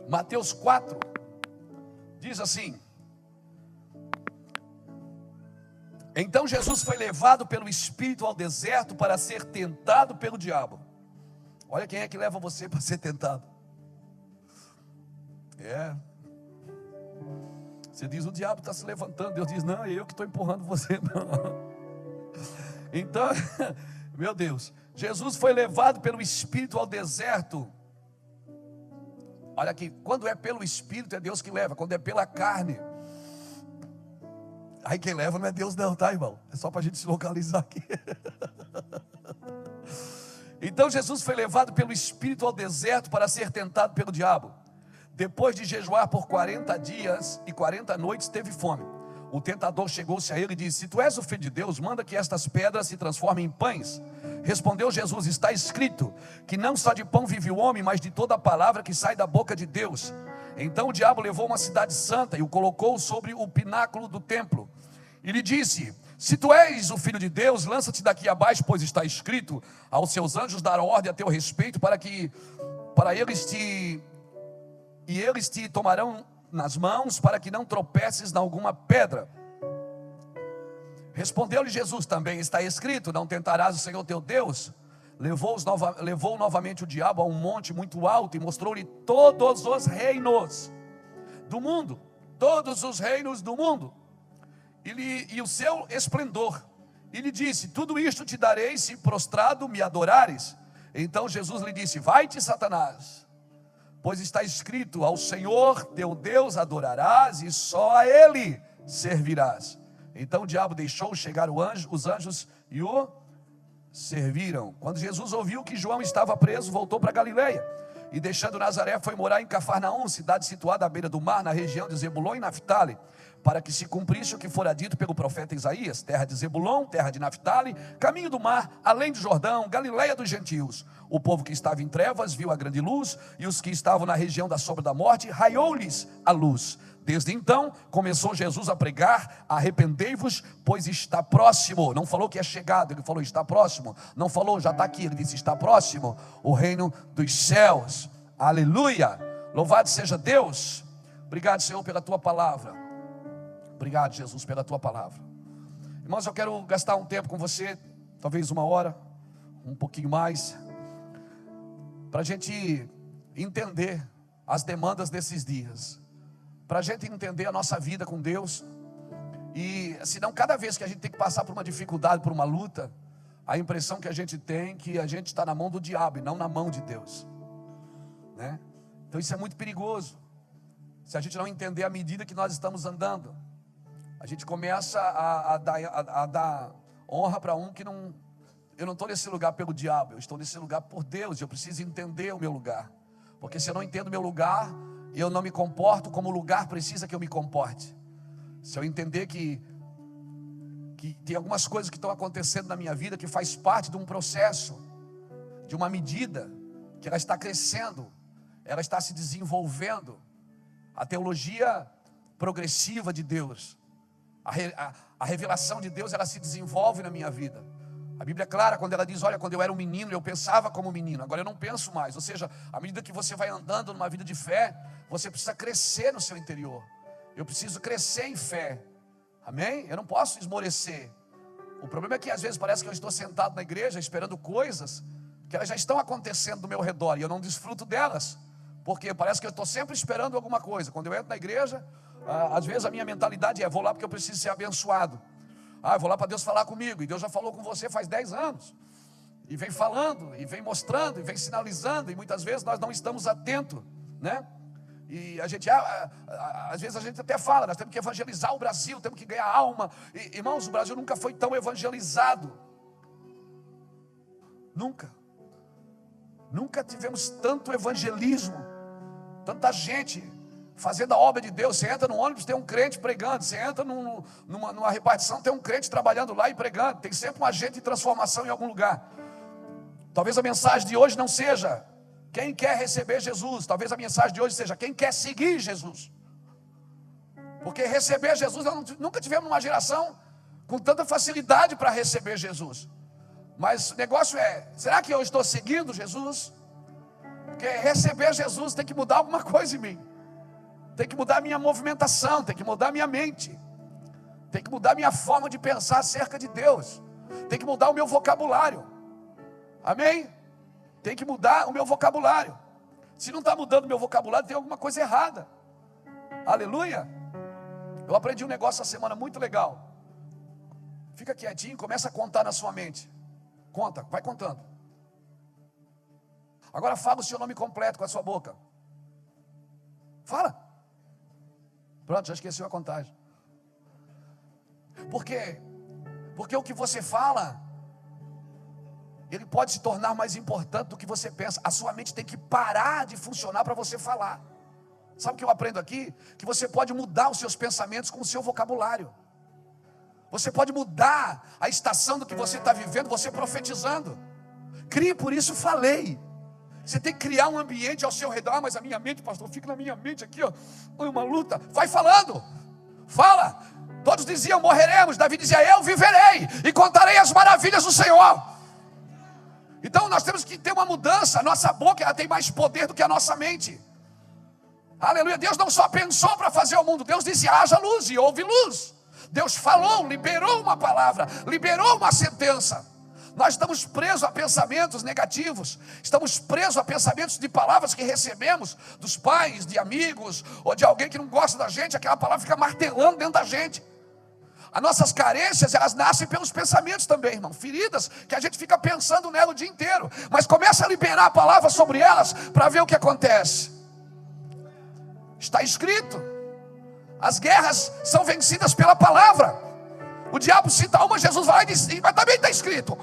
Mateus 4 diz assim: então Jesus foi levado pelo Espírito ao deserto para ser tentado pelo diabo. Olha quem é que leva você para ser tentado. Você diz, o diabo está se levantando. Deus diz, não, é eu que estou empurrando você. Não. Então, meu Deus, Jesus foi levado pelo Espírito ao deserto. Olha aqui, quando é pelo Espírito é Deus que leva. Quando é pela carne, aí quem leva não é Deus não, tá, irmão? É só para a gente se localizar aqui. Então Jesus foi levado pelo Espírito ao deserto para ser tentado pelo diabo. Depois de jejuar por 40 dias e 40 noites, teve fome. O tentador chegou-se a ele e disse, se tu és o filho de Deus, manda que estas pedras se transformem em pães. Respondeu Jesus, está escrito, que não só de pão vive o homem, mas de toda a palavra que sai da boca de Deus. Então o diabo levou uma cidade santa e o colocou sobre o pináculo do templo. E lhe disse, se tu és o filho de Deus, lança-te daqui abaixo, pois está escrito, aos seus anjos darão ordem a teu respeito, eles te tomarão nas mãos, para que não tropeces em alguma pedra. Respondeu-lhe Jesus também, está escrito, não tentarás o Senhor teu Deus. Levou novamente o diabo a um monte muito alto e mostrou-lhe todos os reinos do mundo, todos os reinos do mundo, e o seu esplendor. E lhe disse, tudo isto te darei se prostrado me adorares. Então Jesus lhe disse, vai-te, Satanás, pois está escrito, ao Senhor teu Deus adorarás e só a Ele servirás. Então o diabo deixou chegar os anjos e o serviram. Quando Jesus ouviu que João estava preso, voltou para Galileia. E deixando Nazaré, foi morar em Cafarnaum, cidade situada à beira do mar, na região de Zebulon e Naftali, para que se cumprisse o que fora dito pelo profeta Isaías, terra de Zebulon, terra de Naftali, caminho do mar, além do Jordão, Galileia dos gentios. O povo que estava em trevas viu a grande luz, e os que estavam na região da sombra da morte, raiou-lhes a luz. Desde então, começou Jesus a pregar, arrependei-vos, pois está próximo. Não falou que é chegado, ele falou está próximo. Não falou já está aqui, ele disse está próximo o reino dos céus. Aleluia, louvado seja Deus. Obrigado, Senhor, pela tua palavra. Obrigado, Jesus, pela tua palavra. Irmãos, eu quero gastar um tempo com você, talvez 1 hora, um pouquinho mais, para a gente entender as demandas desses dias, para a gente entender a nossa vida com Deus. E senão cada vez que a gente tem que passar por uma dificuldade, por uma luta, a impressão que a gente tem é que a gente está na mão do diabo e não na mão de Deus, né? Então isso é muito perigoso. Se a gente não entender a medida que nós estamos andando, a gente começa a dar honra para um que não... Eu não estou nesse lugar pelo diabo, eu estou nesse lugar por Deus. Eu preciso entender o meu lugar, porque se eu não entendo o meu lugar, eu não me comporto como o lugar precisa que eu me comporte. Se eu entender que tem algumas coisas que estão acontecendo na minha vida, que faz parte de um processo, de uma medida, que ela está crescendo, ela está se desenvolvendo, a teologia progressiva de Deus, a revelação de Deus, ela se desenvolve na minha vida. A Bíblia é clara quando ela diz, olha, quando eu era um menino, eu pensava como menino, agora eu não penso mais. Ou seja, à medida que você vai andando numa vida de fé, você precisa crescer no seu interior. Eu preciso crescer em fé, amém? Eu não posso esmorecer. O problema é que às vezes parece que eu estou sentado na igreja esperando coisas que elas já estão acontecendo do meu redor e eu não desfruto delas, porque parece que eu estou sempre esperando alguma coisa. Quando eu entro na igreja, às vezes a minha mentalidade é, vou lá porque eu preciso ser abençoado. Eu vou lá para Deus falar comigo, e Deus já falou com você faz 10 anos, e vem falando, e vem mostrando, e vem sinalizando, e muitas vezes nós não estamos atentos, né? E a gente, às vezes a gente até fala, nós temos que evangelizar o Brasil, temos que ganhar alma. Irmãos, o Brasil nunca foi tão evangelizado, nunca tivemos tanto evangelismo, tanta gente fazendo a obra de Deus. Você entra no ônibus, tem um crente pregando. Você entra numa repartição, tem um crente trabalhando lá e pregando. Tem sempre um agente de transformação em algum lugar. Talvez a mensagem de hoje não seja quem quer receber Jesus. Talvez a mensagem de hoje seja quem quer seguir Jesus. Porque receber Jesus, nós nunca tivemos uma geração com tanta facilidade para receber Jesus. Mas o negócio é, será que eu estou seguindo Jesus? Porque receber Jesus tem que mudar alguma coisa em mim. Tem que mudar a minha movimentação, tem que mudar a minha mente. Tem que mudar a minha forma de pensar acerca de Deus. Tem que mudar o meu vocabulário. Amém? Tem que mudar o meu vocabulário. Se não está mudando o meu vocabulário, tem alguma coisa errada. Aleluia. Eu aprendi um negócio essa semana muito legal. Fica quietinho, começa a contar na sua mente. Conta, vai contando. Agora fala o seu nome completo com a sua boca. Fala. Pronto, já esqueceu a contagem. Por quê? Porque o que você fala, ele pode se tornar mais importante do que você pensa. A sua mente tem que parar de funcionar para você falar. Sabe o que eu aprendo aqui? Que você pode mudar os seus pensamentos com o seu vocabulário. Você pode mudar a estação do que você está vivendo, você profetizando. Crie, por isso falei. Você tem que criar um ambiente ao seu redor. Mas a minha mente, pastor, fica na minha mente aqui, ó, uma luta. Vai falando, fala. Todos diziam, morreremos. Davi dizia, eu viverei e contarei as maravilhas do Senhor. Então nós temos que ter uma mudança. Nossa boca, ela tem mais poder do que a nossa mente. Aleluia. Deus não só pensou para fazer o mundo. Deus disse, haja luz, e houve luz. Deus falou, liberou uma palavra, liberou uma sentença. Nós estamos presos a pensamentos negativos. Estamos presos a pensamentos de palavras que recebemos dos pais, de amigos, ou de alguém que não gosta da gente. Aquela palavra fica martelando dentro da gente. As nossas carências, elas nascem pelos pensamentos também, irmão. Feridas que a gente fica pensando nela o dia inteiro. Mas começa a liberar a palavra sobre elas para ver o que acontece. Está escrito. As guerras são vencidas pela palavra. O diabo cita uma, Jesus vai lá e diz, mas também está escrito.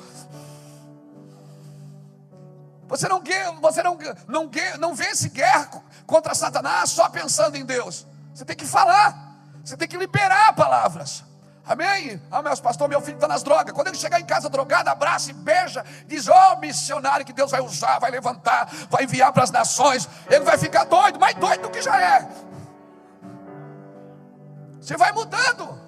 Você não vence guerra contra Satanás só pensando em Deus. Você tem que falar. Você tem que liberar palavras. Amém? Ah, meus pastor, meu filho está nas drogas. Quando ele chegar em casa drogado, abraça e beija. Diz, missionário que Deus vai usar, vai levantar, vai enviar para as nações. Ele vai ficar doido, mais doido do que já é. Você vai mudando.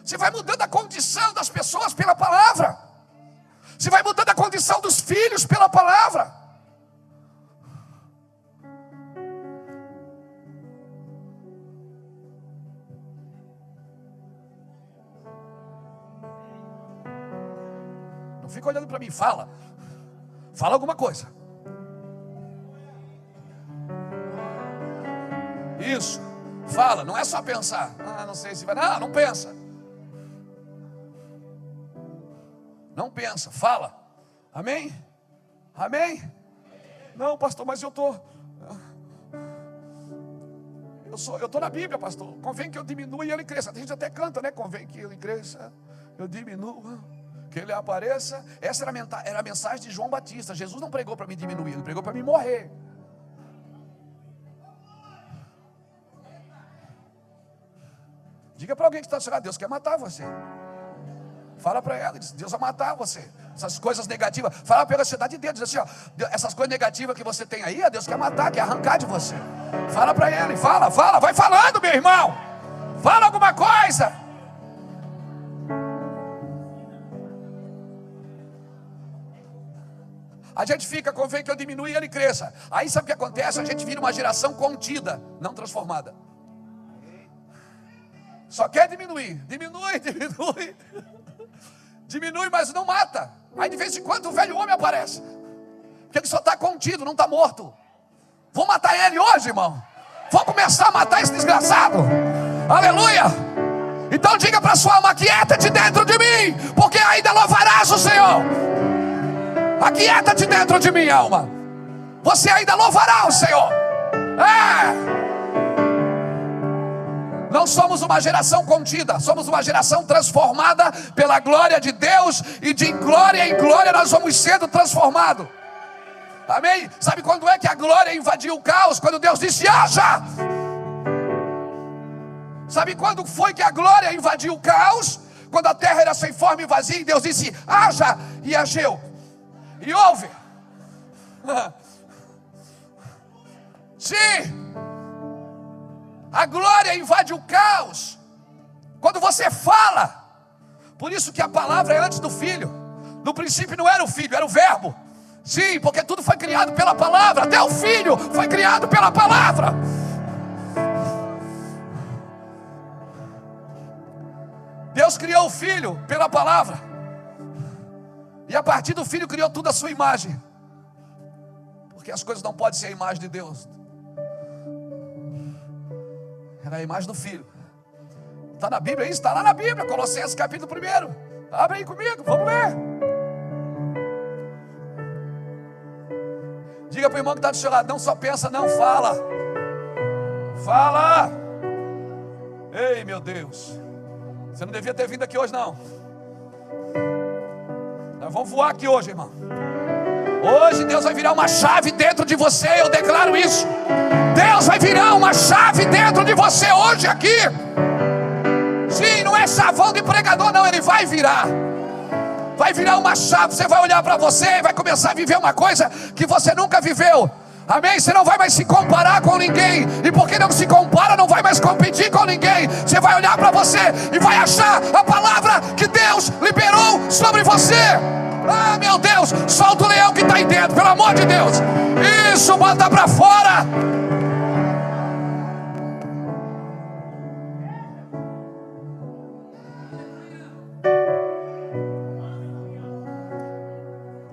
Você vai mudando a condição das pessoas pela palavra. Você vai mudando a condição dos filhos pela palavra. Não fica olhando para mim, fala. Fala alguma coisa. Isso. Fala, não é só pensar. Não sei se vai. Não pensa. Não pensa, fala. Amém? Amém? Não, pastor, mas eu estou na Bíblia, pastor. Convém que eu diminua e ele cresça. A gente até canta, né? Convém que ele cresça, eu diminua, que ele apareça. Essa era a mensagem de João Batista. Jesus não pregou para me diminuir, ele pregou para me morrer. Diga para alguém que está chegando, Deus quer matar você. Fala para ela, Deus vai matar você. Essas coisas negativas, fala pela cidade de Deus, diz assim, ó, essas coisas negativas que você tem aí, Deus quer matar, quer arrancar de você. Fala para ele, fala, vai falando, meu irmão. Fala alguma coisa. A gente fica, convém que eu diminua e ele cresça. Aí sabe o que acontece? A gente vira uma geração contida, não transformada. Só quer diminuir, diminui. Diminui, mas não mata. Aí de vez em quando o velho homem aparece. Porque ele só está contido, não está morto. Vou matar ele hoje, irmão. Vou começar a matar esse desgraçado. Aleluia. Então diga para sua alma, aquieta-te dentro de mim, porque ainda louvarás o Senhor. Aquieta-te dentro de mim, alma. Você ainda louvará o Senhor. Não somos uma geração contida, somos uma geração transformada pela glória de Deus, e de glória em glória nós vamos sendo transformados. Amém? Sabe quando é que a glória invadiu o caos? Quando Deus disse, haja! Sabe quando foi que a glória invadiu o caos? Quando a terra era sem forma e vazia, e Deus disse, haja! E ageu. E houve. Sim. A glória invade o caos quando você fala. Por isso que a palavra é antes do filho. No princípio não era o filho, era o verbo. Sim, porque tudo foi criado pela palavra. Até o filho foi criado pela palavra. Deus criou o filho pela palavra. E a partir do filho criou tudo a sua imagem. Porque as coisas não podem ser a imagem de Deus. Era a imagem do filho. Está na Bíblia isso? Está lá na Bíblia. Colossenses capítulo 1. Abre aí comigo, vamos ler. Diga para o irmão que está do seu lado, não só pensa, não, fala. Fala. Ei, meu Deus. Você não devia ter vindo aqui hoje, não. Nós vamos voar aqui hoje, irmão. Hoje Deus vai virar uma chave dentro de você, eu declaro isso. Deus vai virar uma chave dentro de você hoje aqui. Sim, não é chavão de pregador, não, ele vai virar. Vai virar uma chave, você vai olhar para você e vai começar a viver uma coisa que você nunca viveu. Amém? Você não vai mais se comparar com ninguém. E porque não se compara, não vai mais competir com ninguém. Você vai olhar para você e vai achar a palavra que Deus liberou sobre você. Ah, meu Deus, solta o leão que está aí dentro, pelo amor de Deus. Isso, bota para fora.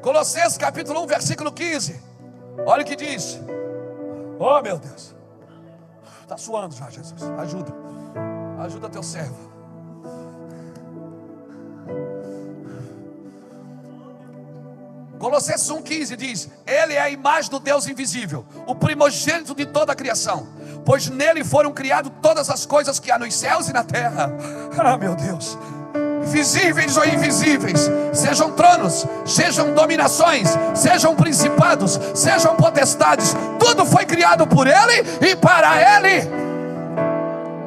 Colossenses capítulo 1, versículo 15. Olha o que diz. Oh, meu Deus. Está suando já, Jesus. Ajuda. Ajuda teu servo. Colossenses 1,15 diz: Ele é a imagem do Deus invisível, o primogênito de toda a criação, pois nele foram criadas todas as coisas que há nos céus e na terra. Ah, meu Deus. Visíveis ou invisíveis, sejam tronos, sejam dominações, sejam principados, sejam potestades, tudo foi criado por Ele e para Ele.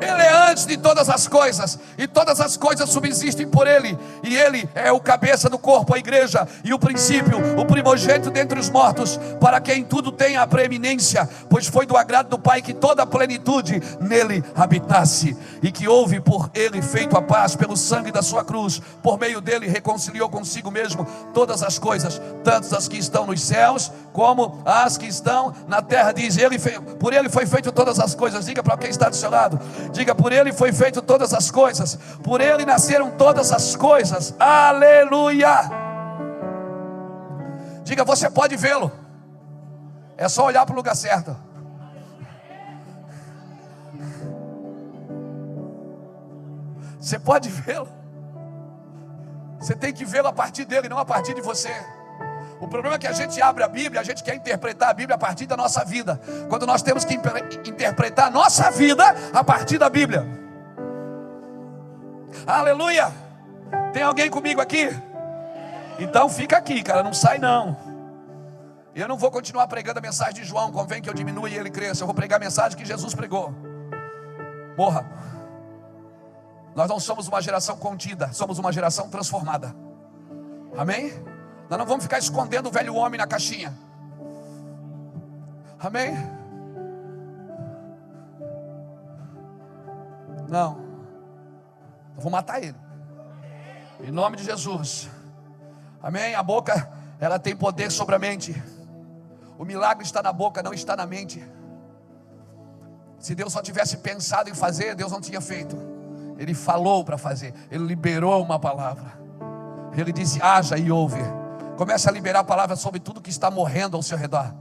Ele é antes de todas as coisas, e todas as coisas subsistem por Ele, e Ele é o cabeça do corpo, a igreja, e o princípio, o primogênito dentre os mortos, para que em tudo tenha a preeminência, pois foi do agrado do Pai que toda a plenitude nele habitasse, e que houve por Ele feito a paz pelo sangue da sua cruz, por meio dele reconciliou consigo mesmo todas as coisas, tanto as que estão nos céus, como as que estão na terra. Diz, por Ele foi feito todas as coisas. Diga para quem está do seu lado, diga, por Ele foi feito todas as coisas, por Ele nasceram todas as coisas. Aleluia. Diga, você pode vê-lo, é só olhar para o lugar certo. Você pode vê-lo. Você tem que vê-lo a partir dele, não a partir de você. O problema é que a gente abre a Bíblia, a gente quer interpretar a Bíblia a partir da nossa vida, quando nós temos que interpretar a nossa vida a partir da Bíblia. Aleluia. Tem alguém comigo aqui? Então fica aqui, cara, não sai não. Eu não vou continuar pregando a mensagem de João, convém que eu diminua e ele cresça. Eu vou pregar a mensagem que Jesus pregou. Morra. Nós não somos uma geração contida, somos uma geração transformada. Amém? Nós não vamos ficar escondendo o velho homem na caixinha. Amém? Não. Eu vou matar ele. Em nome de Jesus. Amém? A boca, ela tem poder sobre a mente. O milagre está na boca, não está na mente. Se Deus só tivesse pensado em fazer, Deus não tinha feito. Ele falou para fazer. Ele liberou uma palavra. Ele disse, haja e ouve. Comece a liberar a palavra sobre tudo que está morrendo ao seu redor.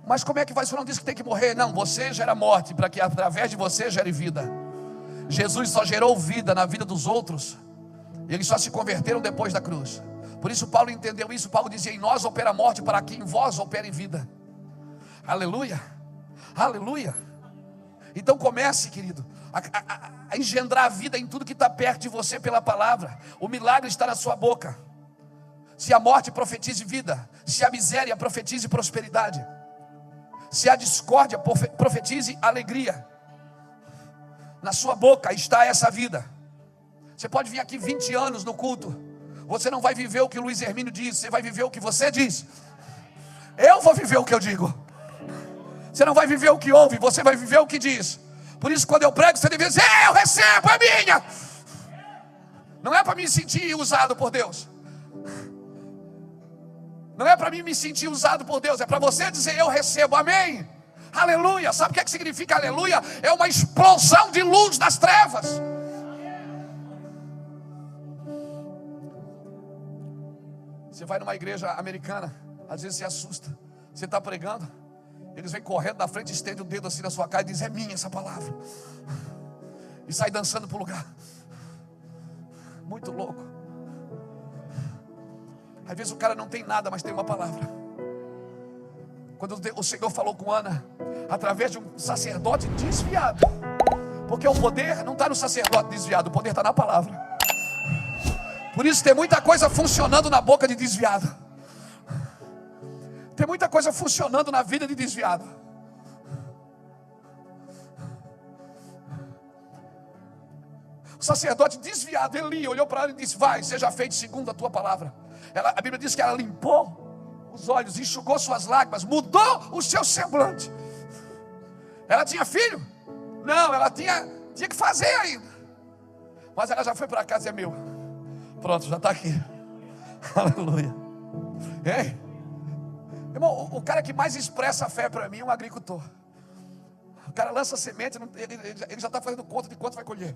Mas como é que vai? Você não disse que tem que morrer? Não, você gera morte, para que através de você gere vida. Jesus só gerou vida na vida dos outros. Eles só se converteram depois da cruz. Por isso Paulo entendeu isso. Paulo dizia, em nós opera a morte, para que em vós opere vida. Aleluia. Aleluia. Então comece, querido, a engendrar a vida em tudo que está perto de você pela palavra. O milagre está na sua boca. Se a morte, profetize vida. Se a miséria, profetize prosperidade. Se a discórdia, profetize alegria. Na sua boca está essa vida. Você pode vir aqui 20 anos no culto, você não vai viver o que o Luiz Hermínio diz, você vai viver o que você diz. Eu vou viver o que eu digo. Você não vai viver o que ouve, você vai viver o que diz. Por isso quando eu prego, você deve dizer, eu recebo, é minha. Não é para me sentir usado por Deus. Não é para mim me sentir usado por Deus, é para você dizer: eu recebo, amém. Aleluia. Sabe o que significa aleluia? É uma explosão de luz das trevas. Você vai numa igreja americana, às vezes você assusta. Você está pregando, eles vêm correndo na frente, estendem o dedo assim na sua cara e dizem: é minha essa palavra. E sai dançando para o lugar. Muito louco. Às vezes o cara não tem nada, mas tem uma palavra. Quando o Senhor falou com Ana, através de um sacerdote desviado, porque o poder não está no sacerdote desviado, o poder está na palavra. Por isso tem muita coisa funcionando na boca de desviado. Tem muita coisa funcionando na vida de desviado. O sacerdote desviado, Eli, olhou para ela e disse: vai, seja feito segundo a tua palavra. A Bíblia diz que ela limpou os olhos, enxugou suas lágrimas, mudou o seu semblante. Ela tinha filho? Não, ela tinha que fazer ainda. Mas ela já foi para casa: é meu. Pronto, já está aqui. Aleluia. Ei, irmão, o cara que mais expressa a fé para mim é um agricultor. O cara lança semente, ele já está fazendo conta de quanto vai colher.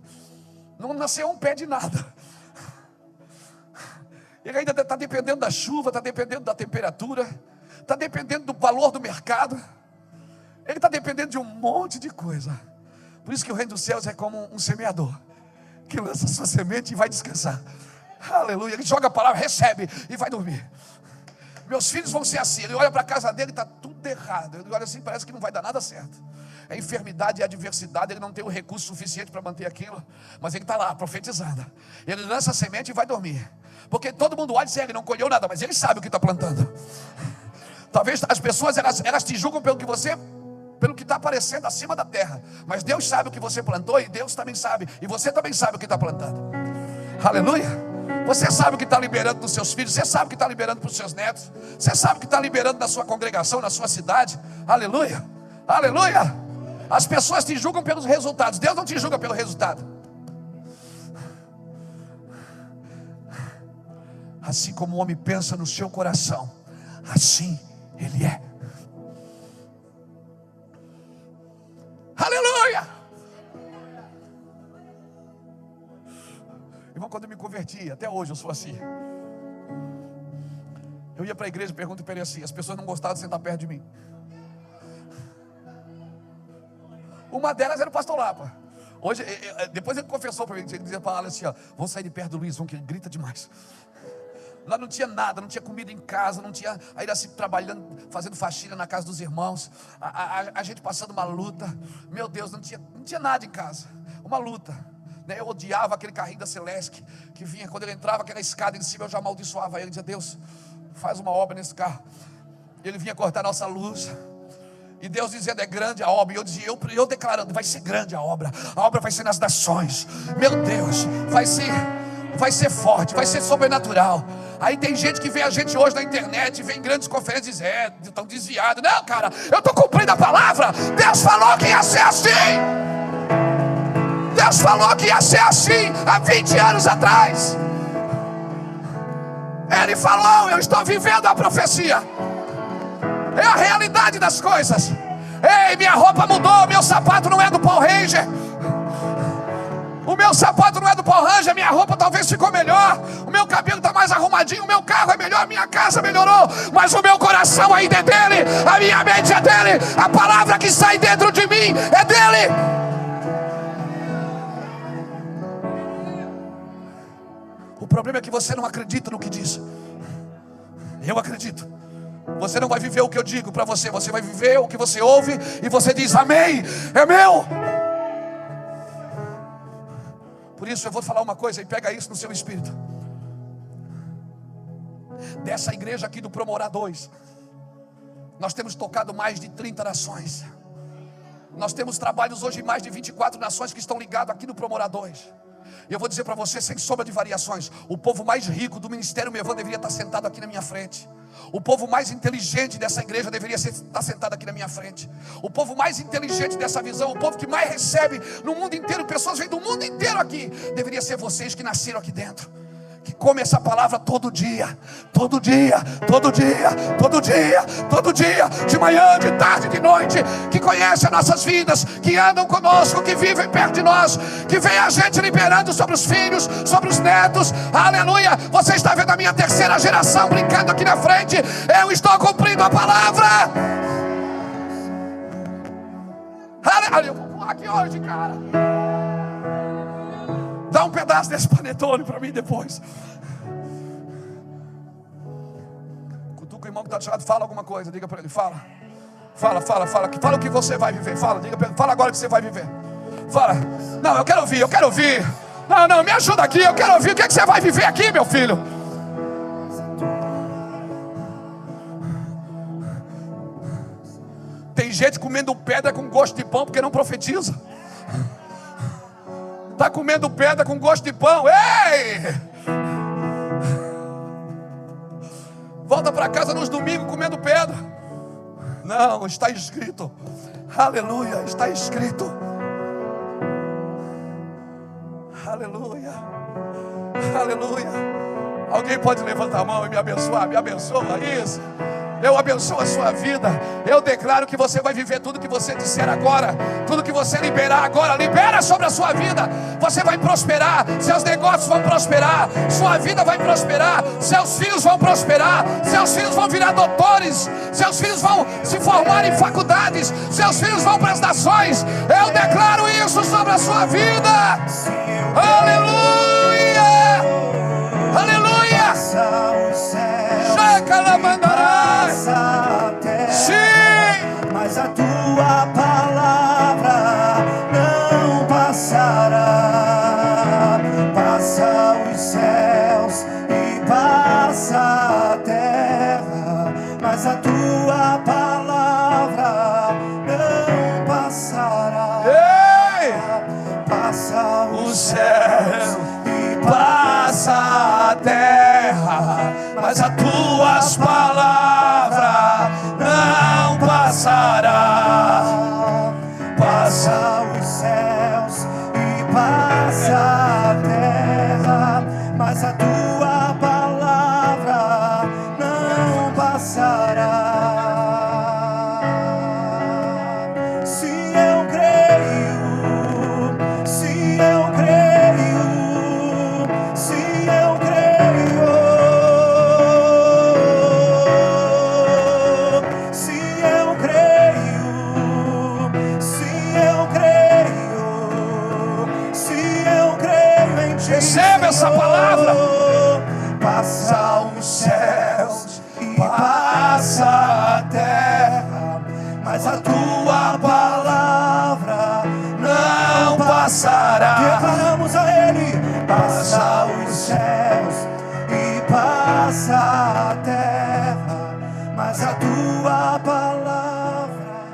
Não nasceu um pé de nada. Ele ainda está dependendo da chuva, está dependendo da temperatura, está dependendo do valor do mercado. Ele está dependendo de um monte de coisa. Por isso que o reino dos céus é como um semeador que lança sua semente e vai descansar. Aleluia. Ele joga a palavra, recebe e vai dormir. Meus filhos vão ser assim. Ele olha para a casa dele e está tudo errado. Ele olha assim, parece que não vai dar nada certo. É enfermidade e adversidade. Ele não tem o recurso suficiente para manter aquilo, mas ele está lá profetizando. Ele lança a semente e vai dormir. Porque todo mundo olha e diz: ele não colheu nada, mas ele sabe o que está plantando. Talvez as pessoas elas te julgam pelo que está aparecendo acima da terra, mas Deus sabe o que você plantou, e Deus também sabe, e você também sabe o que está plantando. Aleluia. Você sabe o que está liberando dos seus filhos, você sabe o que está liberando para os seus netos, você sabe o que está liberando na sua congregação, na sua cidade. Aleluia, aleluia. As pessoas te julgam pelos resultados, Deus não te julga pelo resultado. Assim como o homem pensa no seu coração, assim ele é. Aleluia. Irmão, quando eu me converti, até hoje eu sou assim. Eu ia para a igreja e pergunto para ele assim: as pessoas não gostavam de sentar perto de mim. Uma delas era o pastor Lapa. Hoje, depois ele confessou para mim, ele dizia para ela assim: ó, vamos sair de perto do Luiz, que ele grita demais. Lá não tinha nada, não tinha comida em casa, não tinha. Aí assim, trabalhando, fazendo faxina na casa dos irmãos, a gente passando uma luta. Meu Deus, não tinha nada em casa, uma luta. Eu odiava aquele carrinho da Celeste que vinha, quando ele entrava aquela escada em cima, eu já amaldiçoava ele, dizia: Deus, faz uma obra nesse carro. Ele vinha cortar nossa luz, e Deus dizendo: é grande a obra. E eu dizia, eu declarando: vai ser grande a obra vai ser nas nações. Meu Deus, vai ser forte, vai ser sobrenatural. Aí tem gente que vê a gente hoje na internet, vê em grandes conferências e diz: estão desviados. Não, cara, eu estou cumprindo a palavra. Deus falou que ia ser assim. Deus falou que ia ser assim há 20 anos atrás. Ele falou, eu estou vivendo a profecia. É a realidade das coisas. Ei, minha roupa mudou, meu sapato não é do Power Ranger. O meu sapato não é do Power Ranger, minha roupa talvez ficou melhor. O meu cabelo está mais arrumadinho, o meu carro é melhor, a minha casa melhorou. Mas o meu coração ainda é dele, a minha mente é dele, a palavra que sai dentro de mim é dele. O problema é que você não acredita no que diz. Eu acredito. Você não vai viver o que eu digo para você. Você vai viver o que você ouve e você diz: amém, é meu. Por isso eu vou falar uma coisa, e pega isso no seu espírito. Dessa igreja aqui do Promorá 2, nós temos tocado mais de 30 nações. Nós temos trabalhos hoje em mais de 24 nações que estão ligados aqui no Promorá 2. E eu vou dizer para você, sem sombra de variações, o povo mais rico do Ministério Mevan deveria estar sentado aqui na minha frente. O povo mais inteligente dessa igreja deveria estar sentado aqui na minha frente. O povo mais inteligente dessa visão, o povo que mais recebe no mundo inteiro, pessoas vêm do mundo inteiro aqui, deveria ser vocês que nasceram aqui dentro, que come essa palavra todo dia, todo dia, todo dia, todo dia, todo dia, de manhã, de tarde, de noite, que conhece as nossas vidas, que andam conosco, que vivem perto de nós, que vem a gente liberando sobre os filhos, sobre os netos. Aleluia. Você está vendo a minha terceira geração brincando aqui na frente. Eu estou cumprindo a palavra. Aleluia. Eu vou pular aqui hoje, cara. Dá um pedaço desse panetone para mim depois. Cutuca o irmão que está do lado, fala alguma coisa, diga para ele, fala. Fala o que você vai viver. Fala, diga para ele, fala agora o que você vai viver. Fala. Não, eu quero ouvir. Não, me ajuda aqui, eu quero ouvir. O que é que você vai viver aqui, meu filho? Tem gente comendo pedra com gosto de pão porque não profetiza. Está comendo pedra com gosto de pão. Ei! Volta para casa nos domingos comendo pedra. Não, está escrito. Aleluia, está escrito. Aleluia. Aleluia. Alguém pode levantar a mão e me abençoar? Me abençoa isso. Eu abençoo a sua vida. Eu declaro que você vai viver tudo que você disser agora. Tudo que você liberar agora, libera sobre a sua vida. Você vai prosperar. Seus negócios vão prosperar. Sua vida vai prosperar. Seus filhos vão prosperar. Seus filhos vão virar doutores. Seus filhos vão se formar em faculdades. Seus filhos vão para as nações. Eu declaro isso sobre a sua vida. Aleluia. Aleluia. Checa la mandará. Sim, mas a tua palavra não passará. Passa os céus e passa a terra, mas a tua palavra não passará. Ei! Passa os céus e passa a terra, mas as tuas palavras não passará. Passa os céus e passa a terra, mas a tua palavra não passará. Se eu creio, se eu creio, se eu creio, se eu creio, se eu creio, se eu creio em ti. Receba essa palavra. Passa os céus e passa a terra, mas a tua palavra não passará. Declaramos a Ele: passa os céus e passa a terra, mas a tua palavra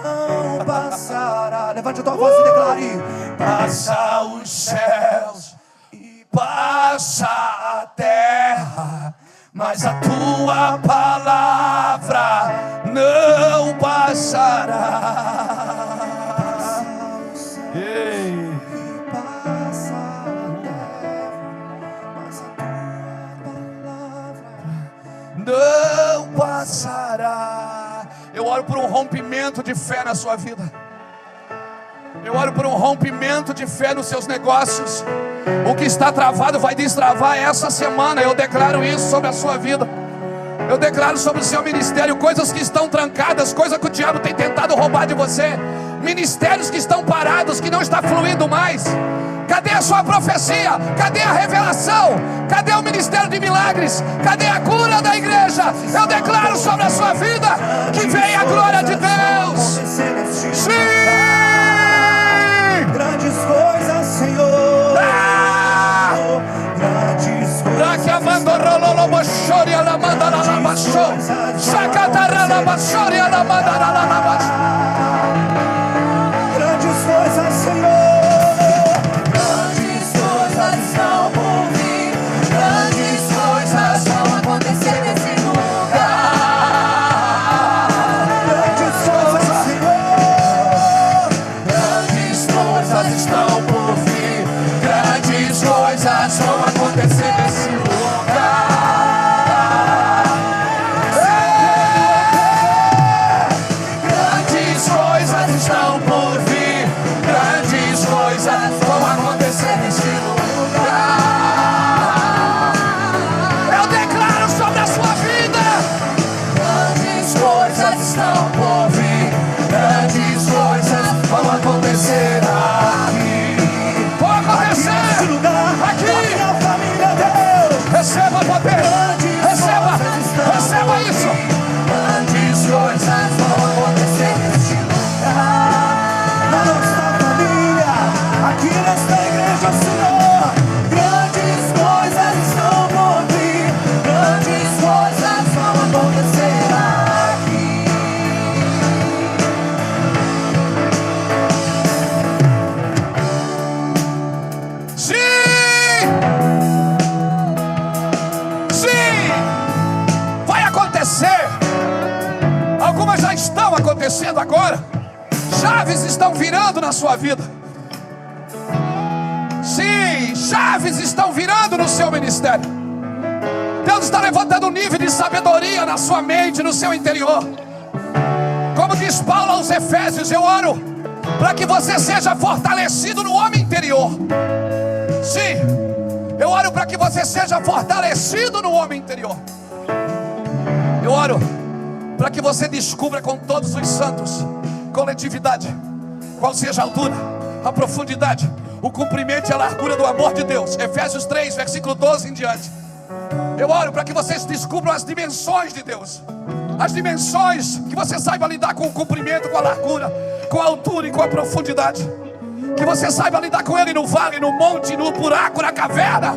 não passará. Levante a tua voz e declare: Passa os céus e passa a terra, mas a tua palavra não passará. Ei. passa a terra, mas a tua palavra Não passará. Eu oro por um rompimento de fé na sua vida. Eu oro por um rompimento de fé nos seus negócios. O que está travado vai destravar essa semana. Eu declaro isso sobre a sua vida. Eu declaro sobre o seu ministério coisas que estão trancadas, coisas que o diabo tem tentado roubar de você. Ministérios que estão parados, que não está fluindo mais. Cadê a sua profecia? Cadê a revelação? Cadê o ministério de milagres? Cadê a cura da igreja? Eu declaro sobre a sua vida que vem a glória de Deus. Sim! Grandes coisas, Senhor. Grandes coisas. Grandes coisas, Senhor. Grandes coisas estão por vir. Grandes coisas vão acontecer nesse lugar. Grandes coisas, Chaves estão virando na sua vida. Sim, chaves estão virando no seu ministério. Deus está levantando um nível de sabedoria na sua mente, no seu interior. Como diz Paulo aos Efésios, eu oro para que você seja fortalecido no homem interior. Sim, eu oro para que você seja fortalecido no homem interior. Eu oro para que você descubra com todos os santos, coletividade, qual seja a altura, a profundidade, o comprimento e a largura do amor de Deus. Efésios 3, versículo 12 em diante. Eu oro para que vocês descubram as dimensões de Deus. As dimensões, que você saiba lidar com o comprimento, com a largura, com a altura e com a profundidade. Que você saiba lidar com Ele no vale, no monte, no buraco, na caverna.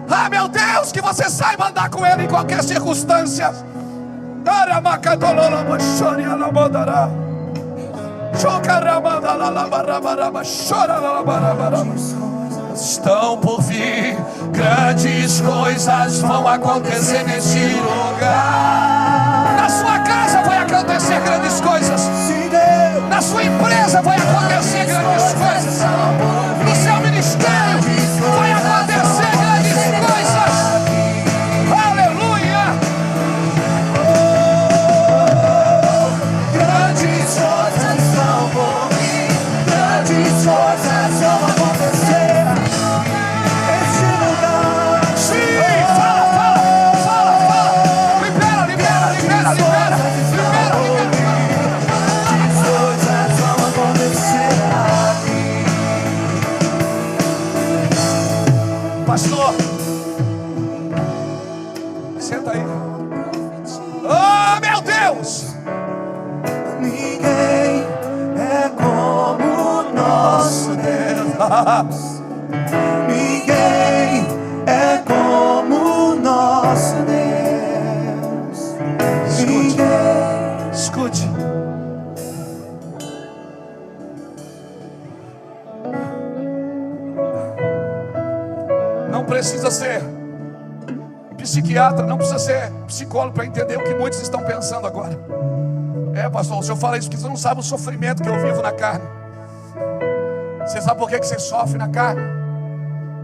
Ah, meu Deus, que você saiba andar com Ele em qualquer circunstância. Estão por vir, grandes coisas vão acontecer neste lugar. Na sua casa vai acontecer grandes coisas. Na sua empresa vai acontecer grandes coisas. No seu ministério vai acontecer grandes coisas. Aleluia! Grandes coisas vão por vir, grandes coisas vão acontecer neste lugar. Sim, fala. Libera. Grandes coisas vão acontecer aqui. Pastor, senta aí. Oh, meu Deus! Ninguém é como o nosso Deus. Ninguém é como o nosso Deus. Ninguém. Escute. Não precisa ser psiquiatra, não precisa ser psicólogo para entender o que muitos estão pensando agora. Pastor, o senhor fala isso porque você não sabe o sofrimento que eu vivo na carne. Você sabe por que você sofre na carne?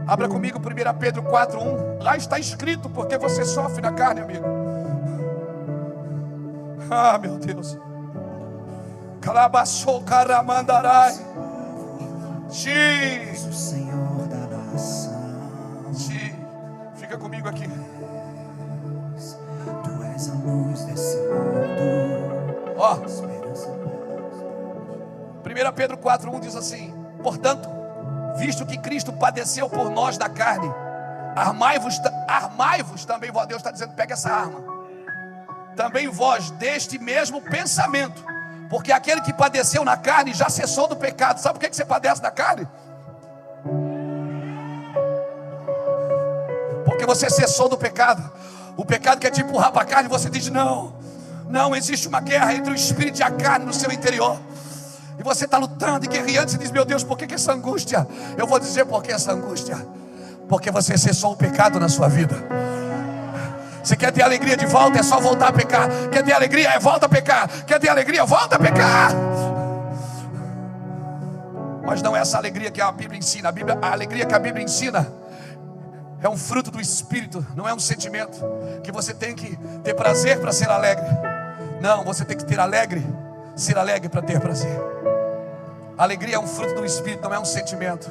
Abra comigo 1 Pedro 4:1. Lá está escrito porque você sofre na carne, amigo. Ah, meu Deus. Calabaçou, caramandarai. O Senhor da nação. Fica comigo aqui. Tu és a luz desse mundo. Ó, Esperança. 1 Pedro 4:1 diz assim: portanto, visto que Cristo padeceu por nós da carne, armai-vos também, Deus está dizendo, pega essa arma, também vós deste mesmo pensamento, porque aquele que padeceu na carne já cessou do pecado. Sabe por que você padece na carne? Porque você cessou do pecado. O pecado quer te empurrar para a carne e você diz não, existe uma guerra entre o espírito e a carne no seu interior. E você está lutando e guerreando. Você diz, meu Deus, por que essa angústia? Eu vou dizer por que essa angústia. Porque você cessou o pecado na sua vida. Você quer ter alegria de volta? É só voltar a pecar. Quer ter alegria? Volta a pecar. Quer ter alegria? Volta a pecar. Mas não é essa alegria que a Bíblia ensina. A alegria que a Bíblia ensina é um fruto do Espírito. Não é um sentimento que você tem que ter prazer para ser alegre. Não, você tem que ser alegre para ter prazer. A alegria é um fruto do Espírito, não é um sentimento.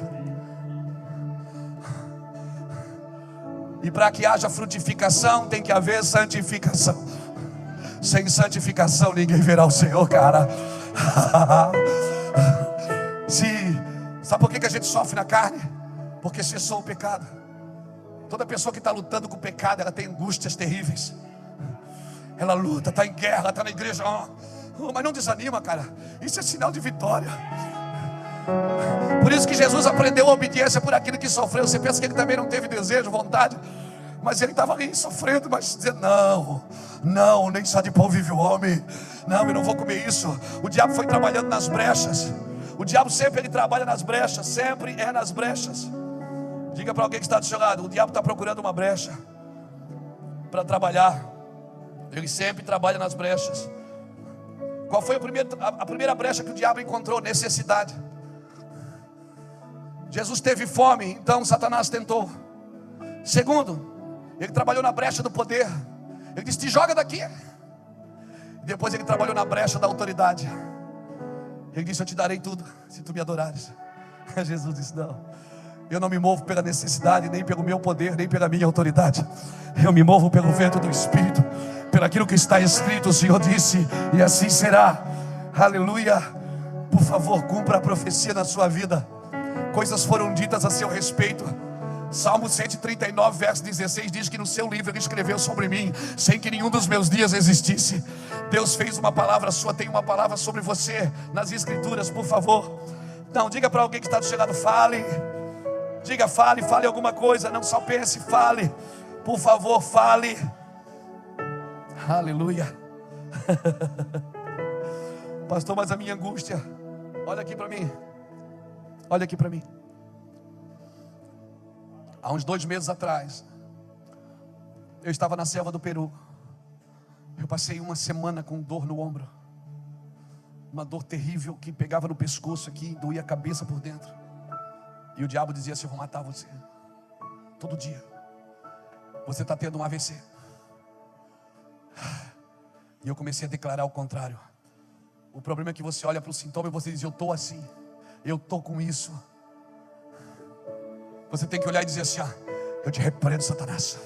E para que haja frutificação, tem que haver santificação. Sem santificação, ninguém verá o Senhor, cara. Sabe por que a gente sofre na carne? Porque cessou o pecado. Toda pessoa que está lutando com o pecado, ela tem angústias terríveis. Ela luta, está em guerra, está na igreja. Mas não desanima, cara. Isso é sinal de vitória. Por isso que Jesus aprendeu a obediência por aquilo que sofreu. Você pensa que ele também não teve desejo, vontade, mas ele estava ali sofrendo, mas dizendo, não, nem só de pão vive o homem. Não, eu não vou comer isso. O diabo foi trabalhando nas brechas. O diabo sempre ele trabalha nas brechas. Sempre é nas brechas. Diga para alguém que está do seu lado, o diabo está procurando uma brecha para trabalhar. Ele sempre trabalha nas brechas. Qual foi a primeira brecha que o diabo encontrou? Necessidade. Jesus teve fome, então Satanás tentou. Segundo, ele trabalhou na brecha do poder. Ele disse: te joga daqui. Depois ele trabalhou na brecha da autoridade. Ele disse: eu te darei tudo se tu me adorares. Jesus disse: não, eu não me movo pela necessidade, nem pelo meu poder, nem pela minha autoridade. Eu me movo pelo vento do Espírito, pelo aquilo que está escrito. O Senhor disse, e assim será. Aleluia. Por favor, cumpra a profecia na sua vida. Coisas foram ditas a seu respeito. Salmo 139, verso 16 diz que no seu livro ele escreveu sobre mim, sem que nenhum dos meus dias existisse. Deus fez uma palavra sua, tem uma palavra sobre você nas escrituras. Por favor, não, diga para alguém que está do seu lado: fale. Diga: fale alguma coisa, não só pense, fale. Por favor, fale. Aleluia. Pastor, mas a minha angústia, olha aqui para mim. Olha aqui para mim. Há uns 2 meses atrás, eu estava na selva do Peru. Eu passei uma semana com dor no ombro. Uma dor terrível que pegava no pescoço aqui, doía a cabeça por dentro. E o diabo dizia assim: eu vou matar você. Todo dia. Você está tendo um AVC. E eu comecei a declarar o contrário. O problema é que você olha para o sintoma e você diz: eu estou assim, eu estou com isso. Você tem que olhar e dizer assim: eu te repreendo, Satanás.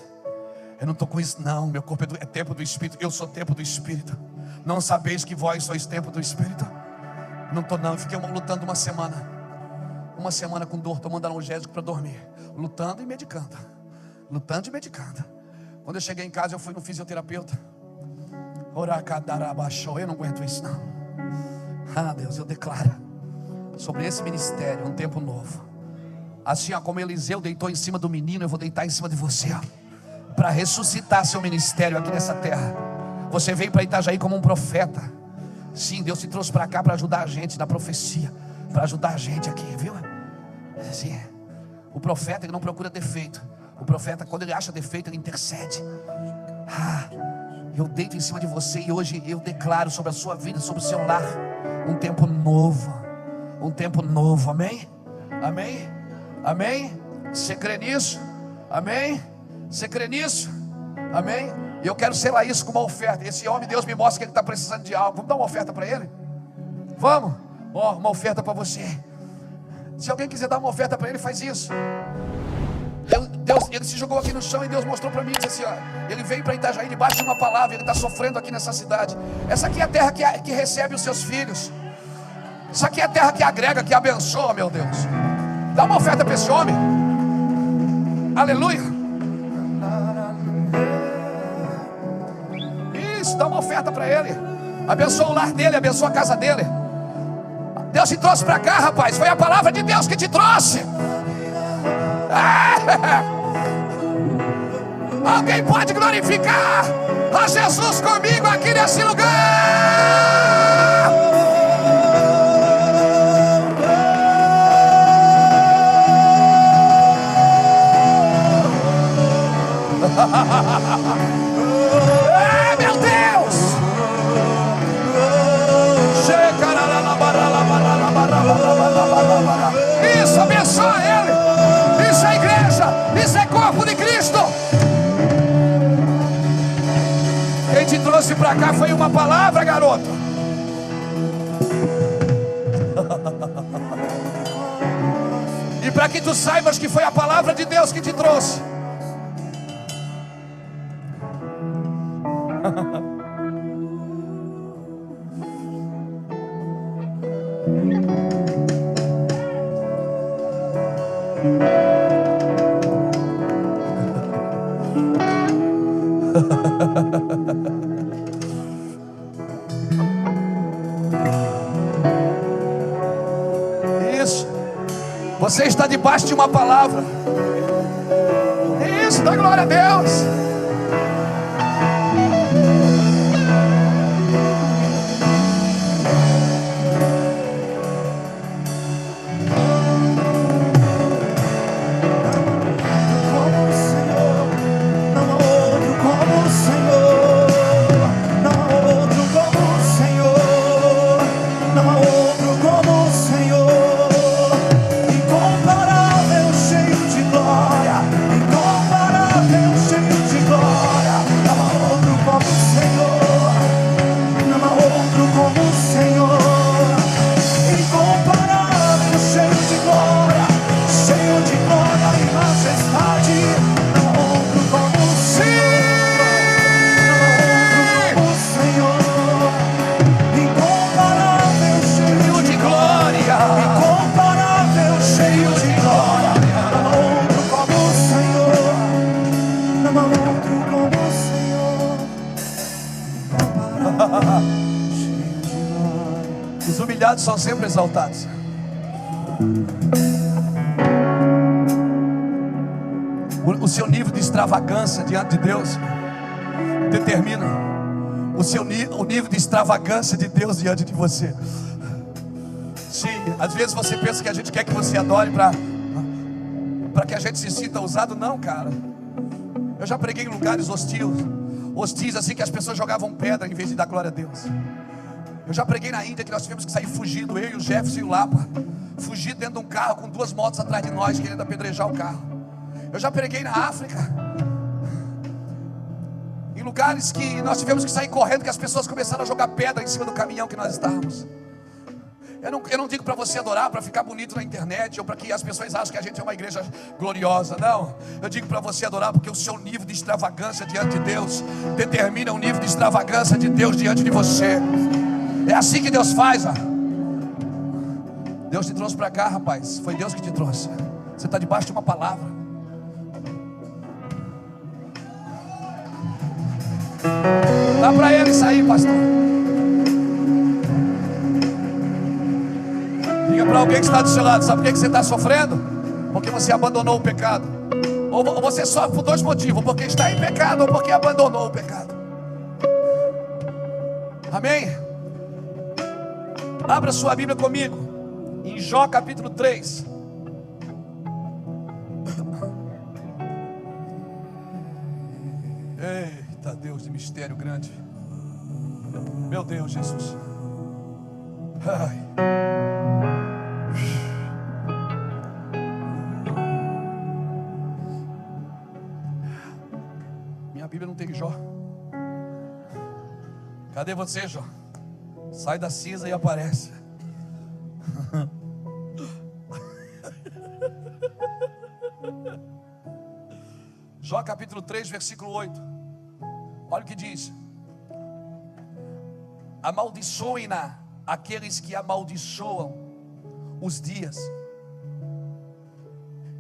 Eu não estou com isso não, meu corpo é templo do Espírito. Eu sou templo do Espírito. Não sabeis que vós sois templo do Espírito? Não estou não, eu fiquei lutando uma semana. Uma semana com dor, tomando analgésico para dormir. Lutando e medicando. Lutando e medicando. Quando eu cheguei em casa, eu fui no fisioterapeuta. Eu não aguento isso não. Deus, eu declaro sobre esse ministério um tempo novo. Assim como Eliseu deitou em cima do menino, eu vou deitar em cima de você, para ressuscitar seu ministério aqui nessa terra. Você veio para Itajaí como um profeta. Sim, Deus te trouxe para cá para ajudar a gente na profecia, para ajudar a gente aqui, viu? Sim. O profeta, ele não procura defeito. O profeta, quando ele acha defeito, ele intercede. Eu deito em cima de você e hoje eu declaro sobre a sua vida, sobre o seu lar, um tempo novo. Um tempo novo, amém? Amém? Amém? Você crê nisso? Amém? Você crê nisso? Amém? E eu quero selar isso com uma oferta. Esse homem, Deus me mostra que ele está precisando de algo. Vamos dar uma oferta para ele? Vamos? Uma oferta para você. Se alguém quiser dar uma oferta para ele, faz isso. Deus, ele se jogou aqui no chão e Deus mostrou para mim, disse assim, ele veio para Itajaí debaixo de uma palavra. Ele está sofrendo aqui nessa cidade. Essa aqui é a terra que recebe os seus filhos. Essa aqui é a terra que agrega, que abençoa, meu Deus. Dá uma oferta para esse homem. Aleluia. Isso, dá uma oferta para ele. Abençoa o lar dele, abençoa a casa dele. Deus te trouxe para cá, rapaz. Foi a palavra de Deus que te trouxe. Alguém pode glorificar a Jesus comigo aqui nesse lugar? Meu Deus! Isso, abençoa ele. Isso é igreja. Isso é corpo de Cristo. Quem te trouxe para cá foi uma palavra, garoto. E para que tu saibas que foi a palavra de Deus que te trouxe. Isso. Você está debaixo de uma palavra. Isso, dá glória a Deus. humilhados são sempre exaltados. O seu nível de extravagância diante de Deus determina o nível de extravagância de Deus diante de você. Sim, às vezes você pensa que a gente quer que você adore para que a gente se sinta usado. Não, cara. Eu já preguei em lugares hostis, assim, que as pessoas jogavam pedra em vez de dar glória a Deus. Eu já preguei na Índia que nós tivemos que sair fugindo, eu e o Jefferson e o Lapa, fugir dentro de um carro com 2 motos atrás de nós, querendo apedrejar o carro. Eu já preguei na África, em lugares que nós tivemos que sair correndo, que as pessoas começaram a jogar pedra em cima do caminhão que nós estávamos. Eu não digo para você adorar para ficar bonito na internet, ou para que as pessoas achem que a gente é uma igreja gloriosa. Não, eu digo para você adorar porque o seu nível de extravagância diante de Deus determina o nível de extravagância de Deus diante de você. É assim que Deus faz, ó. Deus te trouxe para cá, rapaz. Foi Deus que te trouxe. Você está debaixo de uma palavra. Dá para ele sair, pastor. Diga para alguém que está do seu lado: sabe por que você está sofrendo? Porque você abandonou o pecado. Ou você sofre por 2 motivos: porque está em pecado ou porque abandonou o pecado. Amém? Abra sua Bíblia comigo em Jó capítulo 3. Eita Deus de mistério grande. Meu Deus, Jesus. Ai. Minha Bíblia não tem Jó. Cadê você, Jó? Sai da cinza e aparece. Jó capítulo 3, versículo 8. Olha o que diz: amaldiçoem-na aqueles que amaldiçoam os dias,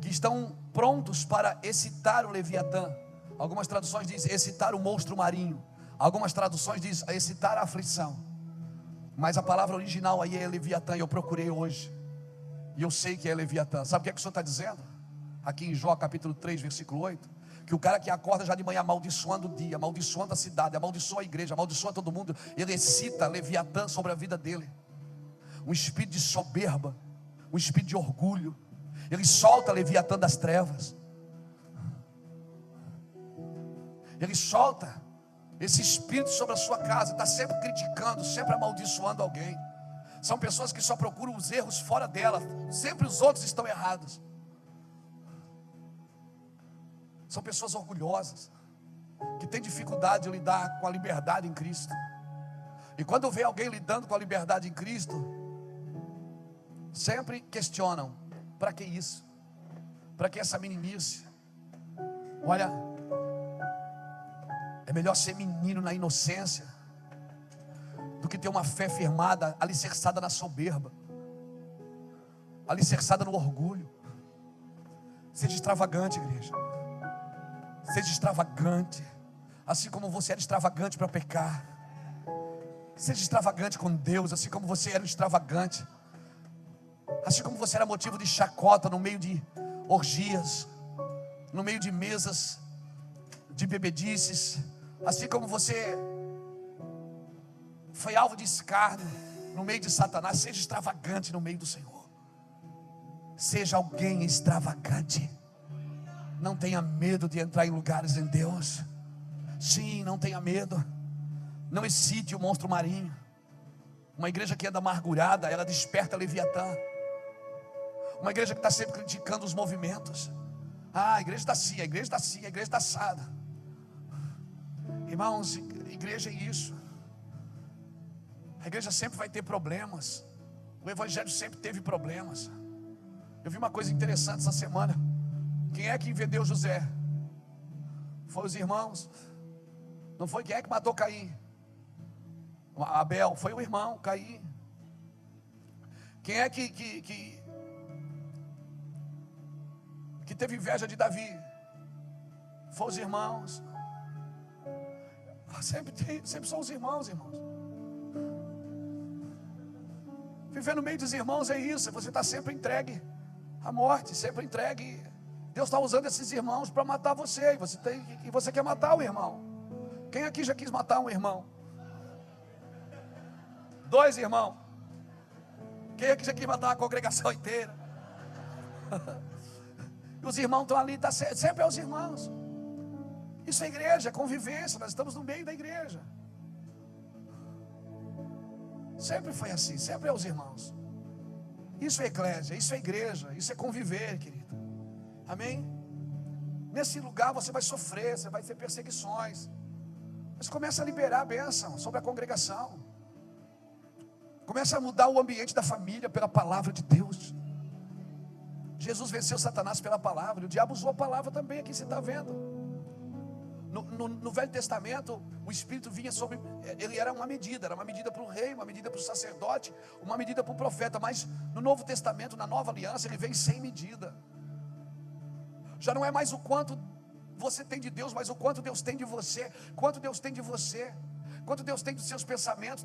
que estão prontos para excitar o Leviatã. Algumas traduções dizem excitar o monstro marinho. Algumas traduções dizem excitar a aflição. Mas a palavra original aí é Leviatã. E eu procurei hoje, e eu sei que é Leviatã. Sabe o que o Senhor está dizendo? Aqui em Jó capítulo 3, versículo 8. Que o cara que acorda já de manhã amaldiçoando o dia, amaldiçoando a cidade, amaldiçoa a igreja, amaldiçoa todo mundo, ele excita Leviatã sobre a vida dele. Um espírito de soberba, um espírito de orgulho. Ele solta Leviatã das trevas. Ele solta esse espírito sobre a sua casa. Está sempre criticando, sempre amaldiçoando alguém. São pessoas que só procuram os erros fora dela. Sempre os outros estão errados. São pessoas orgulhosas, que têm dificuldade de lidar com a liberdade em Cristo. E quando vê alguém lidando com a liberdade em Cristo, sempre questionam: para que isso? Para que essa meninice? Olha, é melhor ser menino na inocência do que ter uma fé firmada, alicerçada na soberba, alicerçada no orgulho. Seja extravagante, igreja. Seja extravagante, assim como você era extravagante para pecar. Seja extravagante com Deus, assim como você era extravagante. Assim como você era motivo de chacota no meio de orgias, no meio de mesas de bebedices. Assim como você foi alvo de escárnio no meio de Satanás. Seja extravagante no meio do Senhor. Seja alguém extravagante. Não tenha medo de entrar em lugares em Deus. Sim, não tenha medo. Não excite o monstro marinho. Uma igreja que anda amargurada, ela desperta Leviatã. Uma igreja que está sempre criticando os movimentos. Ah, a igreja está assim, a igreja está assim, a igreja está assada. Irmãos, igreja é isso. A igreja sempre vai ter problemas. O evangelho sempre teve problemas. Eu vi uma coisa interessante essa semana. Quem é que vendeu José? Foi os irmãos. Não foi? Quem é que matou Caim? Abel. Foi o irmão Caim. Quem é que teve inveja de Davi? Foi os irmãos. Sempre são os irmãos. Viver no meio dos irmãos é isso. Você está sempre entregue à morte, sempre entregue. Deus está usando esses irmãos para matar você. E você quer matar o irmão. Quem aqui já quis matar um irmão? 2 irmãos. Quem aqui já quis matar a congregação inteira? Os irmãos estão ali, sempre é os irmãos. Isso é igreja, é convivência. Nós estamos no meio da igreja. Sempre foi assim, sempre é os irmãos. Isso é eclésia, isso é igreja, isso é conviver, querido. Amém? Nesse lugar você vai sofrer, você vai ter perseguições. Mas começa a liberar a bênção sobre a congregação. Começa a mudar o ambiente da família pela palavra de Deus. Jesus venceu Satanás pela palavra. E o diabo usou a palavra também, aqui você está vendo. No Velho Testamento, o Espírito vinha sobre... Ele era uma medida para o rei, uma medida para o sacerdote, uma medida para o profeta. Mas no Novo Testamento, na Nova Aliança, ele vem sem medida. Já não é mais o quanto você tem de Deus, mas o quanto Deus tem de você. Quanto Deus tem de você. Quanto Deus tem dos seus pensamentos,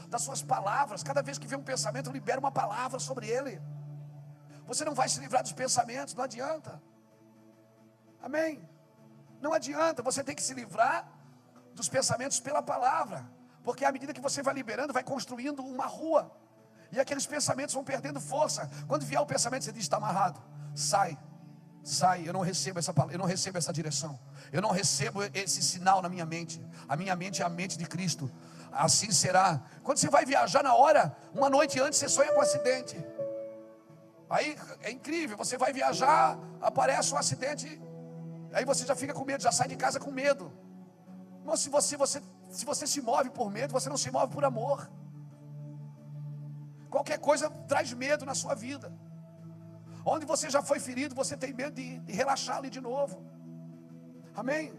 das suas palavras. Cada vez que vem um pensamento, libera uma palavra sobre ele. Você não vai se livrar dos pensamentos, não adianta. Amém? Não adianta, você tem que se livrar dos pensamentos pela palavra. Porque à medida que você vai liberando, vai construindo uma rua. E aqueles pensamentos vão perdendo força. Quando vier o pensamento, você diz: está amarrado. Sai, eu não recebo essa palavra, eu não recebo essa direção. Eu não recebo esse sinal na minha mente. A minha mente é a mente de Cristo. Assim será. Quando você vai viajar na hora, uma noite antes você sonha com um acidente. Aí é incrível, você vai viajar, aparece um acidente. Aí você já fica com medo, já sai de casa com medo. Mas se você se move por medo, você não se move por amor. Qualquer coisa traz medo na sua vida. Onde você já foi ferido, você tem medo de relaxar ali de novo. Amém?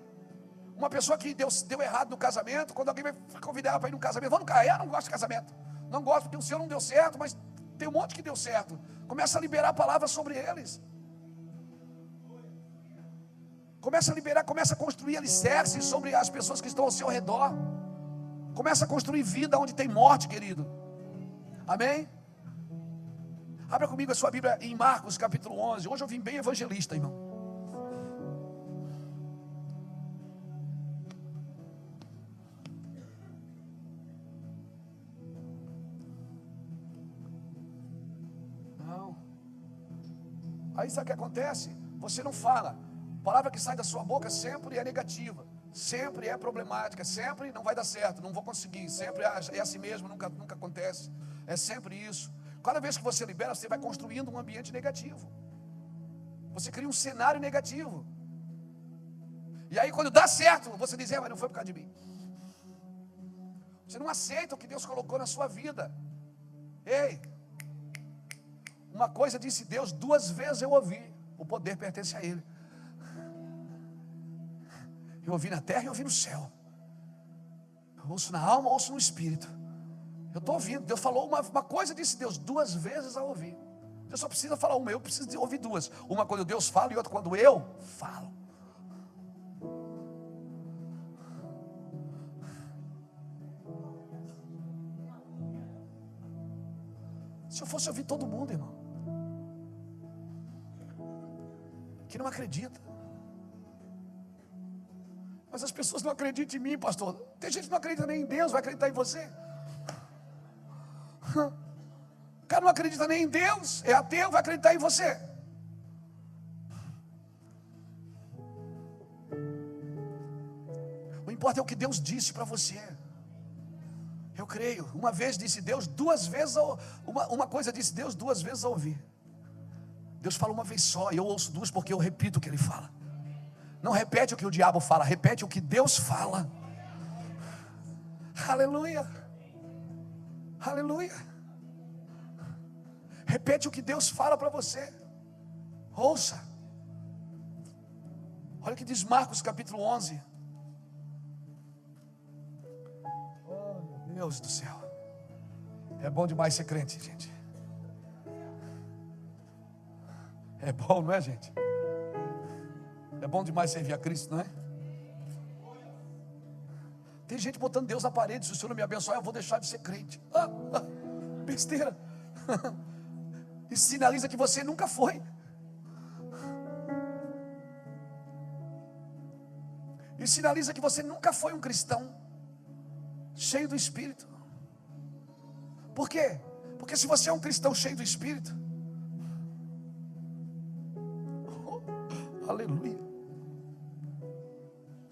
Uma pessoa que deu errado no casamento, quando alguém vai convidar ela para ir no casamento, vamos no casamento, não gosto de casamento. Não gosto porque o seu não deu certo, mas tem um monte que deu certo. Começa a liberar palavras sobre eles. Começa a liberar, começa a construir alicerces sobre as pessoas que estão ao seu redor. Começa a construir vida onde tem morte, querido. Amém? Abra comigo a sua Bíblia em Marcos capítulo 11. Hoje eu vim bem evangelista, irmão. Não. Aí sabe o que acontece? Você não fala. A palavra que sai da sua boca sempre é negativa, sempre é problemática, sempre não vai dar certo, não vou conseguir, sempre é assim mesmo, nunca acontece, é sempre isso. Cada vez que você libera, você vai construindo um ambiente negativo, você cria um cenário negativo, e aí quando dá certo, você diz: mas não foi por causa de mim. Você não aceita o que Deus colocou na sua vida. Ei, uma coisa disse Deus, 2 vezes eu ouvi: o poder pertence a Ele. Eu ouvi na terra e ouvi no céu. Eu ouço na alma, ouço no espírito. Eu estou ouvindo. Deus falou uma coisa, disse Deus, 2 vezes a ouvir. Deus só precisa falar uma, eu preciso ouvir 2. Uma quando Deus fala e outra quando eu falo. Se eu fosse ouvir todo mundo, irmão, que não acredita. Mas as pessoas não acreditam em mim, pastor. Tem gente que não acredita nem em Deus, vai acreditar em você. O cara não acredita nem em Deus, é ateu, vai acreditar em você. O importa é o que Deus disse para você. Eu creio. Uma vez disse Deus, 2 vezes uma coisa disse Deus, 2 vezes a ouvir. Deus fala uma vez só, e eu ouço 2 porque eu repito o que Ele fala. Não repete o que o diabo fala, repete o que Deus fala. Aleluia. Aleluia. Repete o que Deus fala para você. Ouça. Olha o que diz Marcos capítulo 11. Oh, meu Deus do céu. É bom demais ser crente, gente. É bom, não é, gente? É bom demais servir a Cristo, não é? Tem gente botando Deus na parede. Se o Senhor não me abençoar, eu vou deixar de ser crente. Besteira. Isso sinaliza que você nunca foi. Isso sinaliza que você nunca foi um cristão cheio do Espírito. Por quê? Porque se você é um cristão cheio do Espírito, aleluia,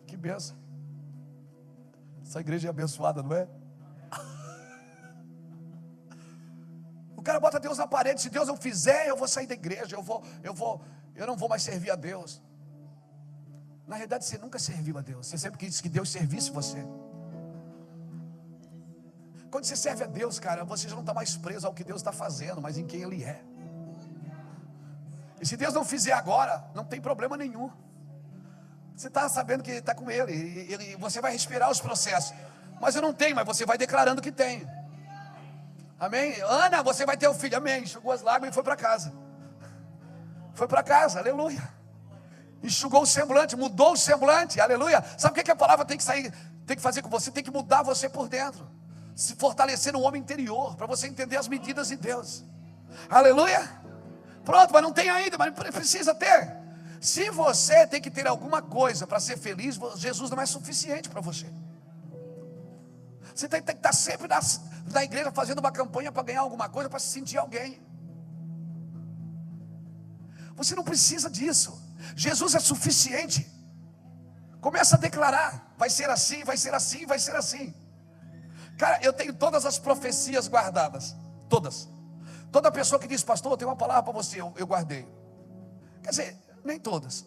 que bênção. Essa igreja é abençoada, não é? O cara bota Deus na parede. Se Deus não fizer, eu vou sair da igreja, eu não vou mais servir a Deus. Na realidade, você nunca serviu a Deus. Você sempre quis que Deus servisse você. Quando você serve a Deus, cara, você já não está mais preso ao que Deus está fazendo, mas em quem Ele é. E se Deus não fizer agora, não tem problema nenhum. Você está sabendo que está com Ele, e você vai respirar os processos. Mas eu não tenho, mas você vai declarando que tem. Amém? Ana, você vai ter um filho. Amém. Enxugou as lágrimas e foi para casa. Foi para casa, aleluia. Enxugou o semblante, mudou o semblante, aleluia. Sabe o que a palavra tem que fazer com você? Tem que mudar você por dentro. Se fortalecer no homem interior, para você entender as medidas de Deus. Aleluia. Pronto, mas não tem ainda, mas precisa ter. Se você tem que ter alguma coisa para ser feliz, Jesus não é suficiente para você. Você tem que estar sempre na igreja fazendo uma campanha para ganhar alguma coisa, para se sentir alguém. Você não precisa disso. Jesus é suficiente. Começa a declarar: vai ser assim, vai ser assim, vai ser assim. Cara, eu tenho todas as profecias guardadas. Todas. Toda pessoa que diz: pastor, eu tenho uma palavra para você, eu guardei. Quer dizer, nem todas,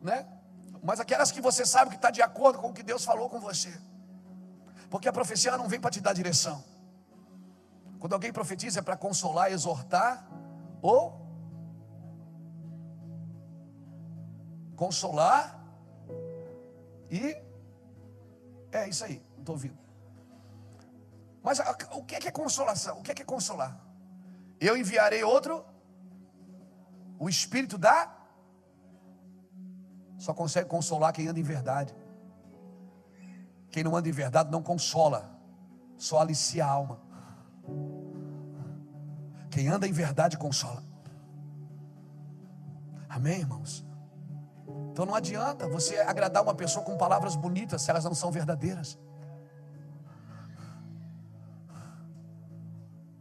né? Mas aquelas que você sabe que está de acordo com o que Deus falou com você. Porque a profecia ela não vem para te dar direção. Quando alguém profetiza é para consolar, exortar ou consolar. E é isso aí, não estou ouvindo. Mas o que é consolação? O que é consolar? Eu enviarei outro. O Espírito só consegue consolar quem anda em verdade. Quem não anda em verdade não consola, só alicia a alma. Quem anda em verdade consola. Amém, irmãos? Então não adianta você agradar uma pessoa com palavras bonitas se elas não são verdadeiras.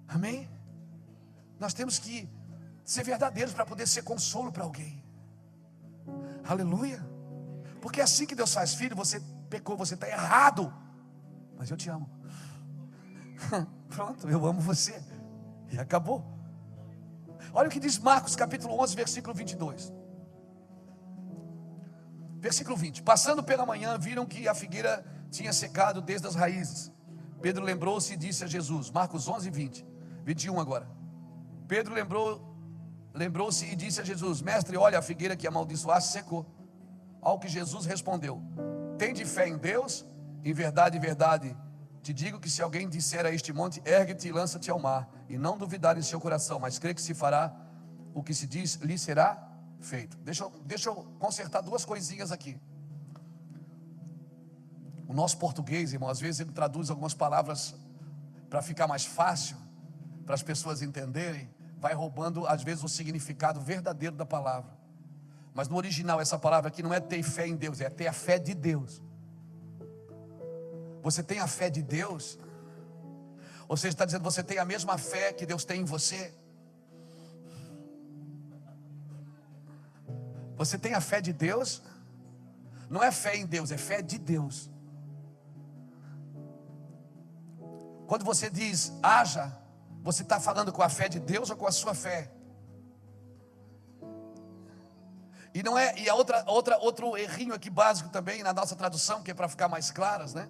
Amém? Nós temos que ser verdadeiros para poder ser consolo para alguém. Aleluia. Porque é assim que Deus faz. Filho, você pecou, você está errado, mas eu te amo. Pronto, eu amo você. E acabou. Olha o que diz Marcos capítulo 11, versículo 22. Versículo 20. Passando pela manhã, viram que a figueira tinha secado desde as raízes. Pedro lembrou-se e disse a Jesus. Marcos 11, 20. 21 agora. Pedro lembrou-se e disse a Jesus: mestre, olha, a figueira que amaldiçoaste secou. Ao que Jesus respondeu: tende fé em Deus? Em verdade, te digo que se alguém disser a este monte, ergue-te e lança-te ao mar, e não duvidar em seu coração, mas crê que se fará o que se diz, lhe será feito. Deixa eu consertar duas coisinhas aqui. O nosso português, irmão, às vezes ele traduz algumas palavras para ficar mais fácil, para as pessoas entenderem, vai roubando às vezes o significado verdadeiro da palavra. Mas no original essa palavra aqui não é ter fé em Deus, é ter a fé de Deus. Você tem a fé de Deus? Ou seja, está dizendo que você tem a mesma fé que Deus tem em você? Você tem a fé de Deus? Não é fé em Deus, é fé de Deus. Quando você diz haja, você está falando com a fé de Deus ou com a sua fé? E não é, e outro errinho aqui básico também na nossa tradução, que é para ficar mais claras, né?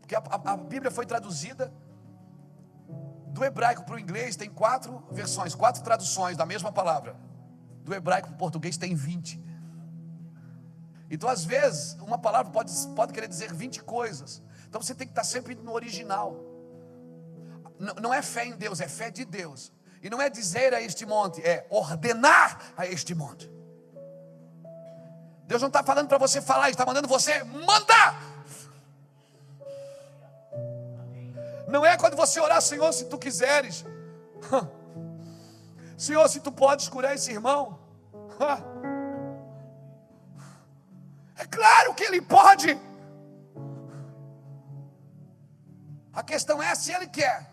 Porque a Bíblia foi traduzida do hebraico para o inglês, tem 4 versões, 4 traduções da mesma palavra. Do hebraico para o português tem 20. Então às vezes uma palavra pode querer dizer 20 coisas. Então você tem que estar sempre no original. Não é fé em Deus, é fé de Deus. E não é dizer a este monte, é ordenar a este monte. Deus não está falando para você falar, Ele está mandando você mandar. Não é quando você orar, Senhor, se tu quiseres, Senhor, se tu podes curar esse irmão, é claro que ele pode. A questão é se ele quer.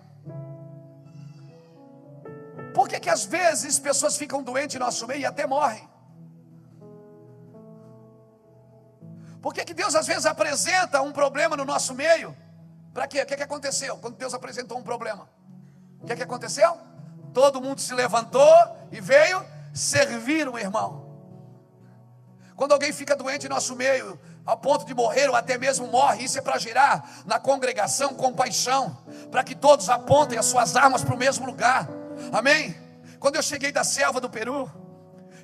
Por que às vezes pessoas ficam doentes em nosso meio e até morrem? Por que Deus às vezes apresenta um problema no nosso meio? Para quê? O que aconteceu quando Deus apresentou um problema? O que aconteceu? Todo mundo se levantou e veio servir um irmão. Quando alguém fica doente em nosso meio, ao ponto de morrer ou até mesmo morre, isso é para gerar na congregação compaixão, para que todos apontem as suas armas para o mesmo lugar. Amém? Quando eu cheguei da selva do Peru,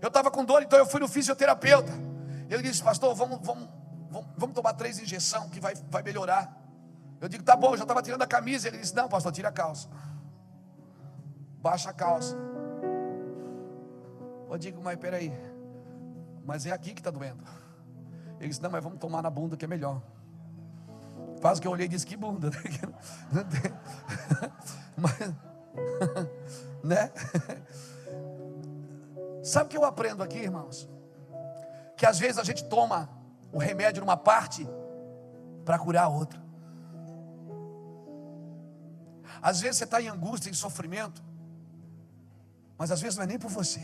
eu estava com dor, então eu fui no fisioterapeuta. Ele disse: pastor, vamos tomar 3 injeções que vai melhorar. Eu digo: tá bom, eu já estava tirando a camisa. Ele disse: não, pastor, tira a calça. Baixa a calça. Eu digo: mas peraí, mas é aqui que está doendo. Ele disse: não, mas vamos tomar na bunda que é melhor. Quase que eu olhei e disse: que bunda, mas, né? Sabe o que eu aprendo aqui, irmãos? Que às vezes a gente toma o remédio numa parte para curar a outra. Às vezes você está em angústia, em sofrimento, mas às vezes não é nem por você.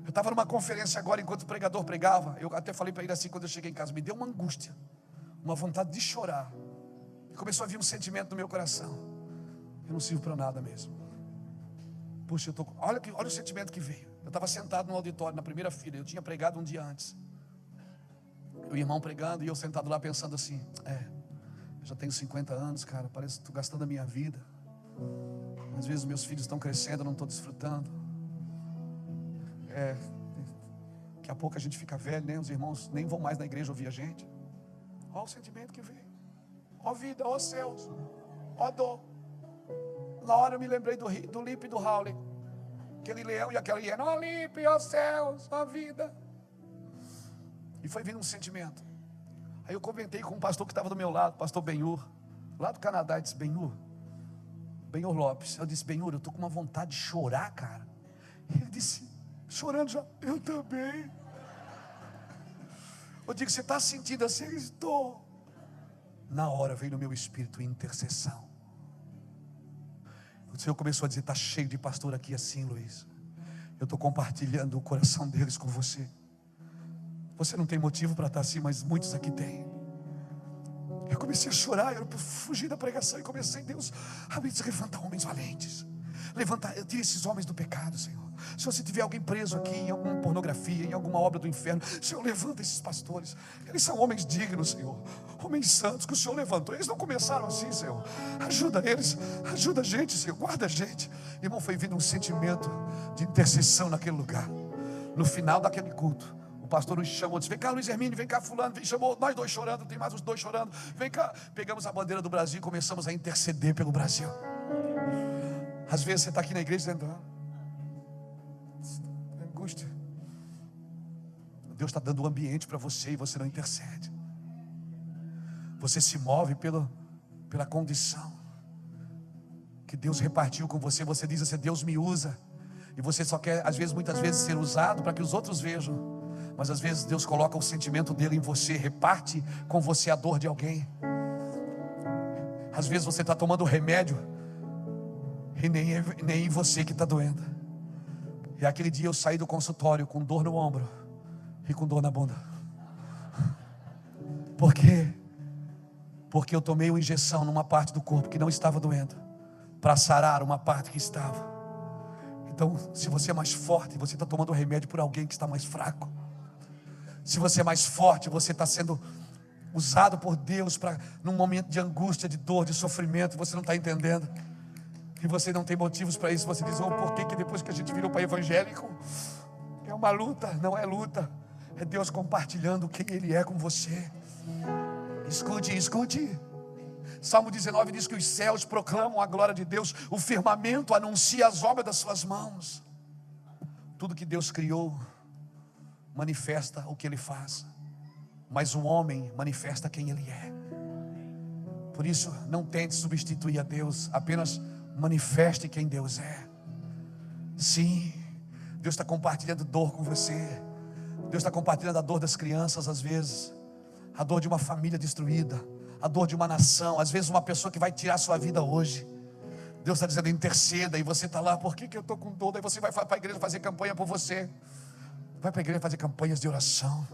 Eu estava numa conferência agora, enquanto o pregador pregava. Eu até falei para ele assim, quando eu cheguei em casa: me deu uma angústia, uma vontade de chorar. E começou a vir um sentimento no meu coração: eu não sirvo para nada mesmo. Puxa, olha o sentimento que veio. Eu estava sentado no auditório, na primeira fila. Eu tinha pregado um dia antes. O irmão pregando e eu sentado lá pensando assim: eu já tenho 50 anos, cara, parece que estou gastando a minha vida. Às vezes meus filhos estão crescendo, eu não estou desfrutando. Daqui a pouco a gente fica velho, né? Os irmãos nem vão mais na igreja ouvir a gente. Olha o sentimento que veio. Ó vida, ó céus, ó dor. Na hora eu me lembrei do Lipe e do Howley. Aquele leão e aquela hiena: ó Lipe, ó céus, ó vida. E foi vindo um sentimento. Aí eu comentei com um pastor que estava do meu lado, pastor Benhur, lá do Canadá. Ele disse: Benhur Lopes. Eu disse: Benhur, eu estou com uma vontade de chorar, cara. Ele disse, chorando já: eu também. Eu digo: você está sentindo assim? Eu estou. Na hora veio no meu espírito intercessão. O Senhor começou a dizer: está cheio de pastor aqui assim, Luiz. Eu estou compartilhando o coração deles com você. Você não tem motivo para estar assim, mas muitos aqui têm. Eu comecei a chorar, eu fugi da pregação e comecei: Deus, levanta homens valentes. Tira esses homens do pecado, Senhor. Senhor, se tiver alguém preso aqui em alguma pornografia, em alguma obra do inferno, Senhor, levanta esses pastores. Eles são homens dignos, Senhor. Homens santos que o Senhor levantou. Eles não começaram assim, Senhor. Ajuda eles, ajuda a gente, Senhor. Guarda a gente. Irmão, foi vindo um sentimento de intercessão naquele lugar. No final daquele culto, o pastor nos chamou, disse: vem cá, Luiz Hermínio, vem cá, fulano. Chamou nós 2 chorando, tem mais uns 2 chorando. Vem cá. Pegamos a bandeira do Brasil e começamos a interceder pelo Brasil. Às vezes você está aqui na igreja dizendo: angústia. Deus está dando um ambiente para você e você não intercede. Você se move pela condição que Deus repartiu com você. Você diz assim: Deus me usa. E você só quer, muitas vezes, ser usado para que os outros vejam. Mas às vezes Deus coloca o sentimento dele em você, reparte com você a dor de alguém. Às vezes você está tomando remédio e nem em você que está doendo. E aquele dia eu saí do consultório com dor no ombro e com dor na bunda. Por quê? Porque eu tomei uma injeção numa parte do corpo que não estava doendo, para sarar uma parte que estava. Então, se você é mais forte, você está tomando remédio por alguém que está mais fraco. Se você é mais forte, você está sendo usado por Deus num momento de angústia, de dor, de sofrimento. Você não está entendendo. E você não tem motivos para isso. Você diz: por que depois que a gente virou para evangélico é uma luta? Não é luta. É Deus compartilhando quem Ele é com você. Escute. Salmo 19 diz que os céus proclamam a glória de Deus. O firmamento anuncia as obras das suas mãos. Tudo que Deus criou manifesta o que Ele faz, mas o homem manifesta quem Ele é. Por isso, não tente substituir a Deus, apenas Manifeste quem Deus é. Sim, Deus está compartilhando dor com você. Deus está compartilhando a dor das crianças às vezes, a dor de uma família destruída, a dor de uma nação, às vezes uma pessoa que vai tirar a sua vida hoje. Deus está dizendo: interceda, e você está lá: por que eu estou com dor? Daí você vai para a igreja fazer campanha por você. Vai para a igreja fazer campanhas de oração,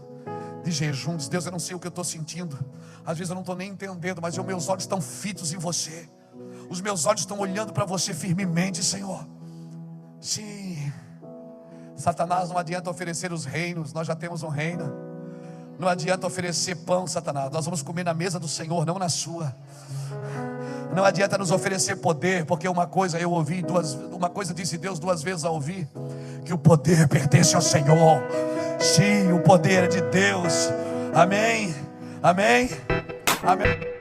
de jejum. Diz: Deus, eu não sei o que eu estou sentindo, às vezes eu não estou nem entendendo, mas os meus olhos estão fitos em você. Os meus olhos estão olhando para você firmemente, Senhor. Sim. Satanás, não adianta oferecer os reinos, nós já temos um reino. Não adianta oferecer pão, Satanás, nós vamos comer na mesa do Senhor, não na sua. Não adianta nos oferecer poder, porque uma coisa eu ouvi, uma coisa disse Deus 2 vezes ao ouvir: que o poder pertence ao Senhor. Sim, o poder é de Deus. Amém, amém, amém.